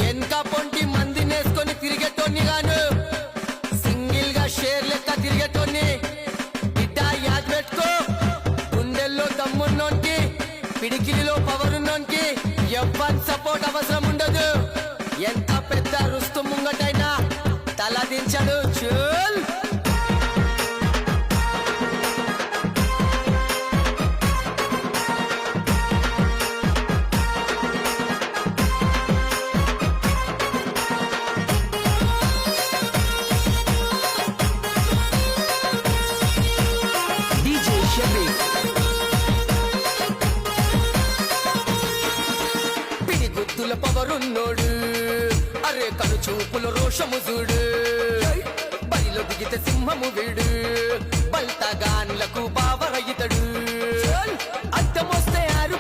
ఎన్క పొంటి మంది నేసుకొని తిరిగేటోని గాను సింగిల్ గా షేర్ లెక్క తిరిగేటోని బిడ్డ యాద్ పెట్టుకో. గుండెల్లో దమ్మున్నోనికి పిడికిలిలో పవరున్నోనికి ఎవ్వరి సపోర్ట్ అవసరం ఉండదు. ఎంత పెద్ద రుస్తు ముంగటైనా తలదించడు చూల్. పిడిగుద్దుల పవరున్నోడు అరే కను చూపుల రోషము చూడు. బరిలో దిగితే సింహము వీడు బల్తగాన్లకు బావరయితడు. అద్దమొస్తే ఆరు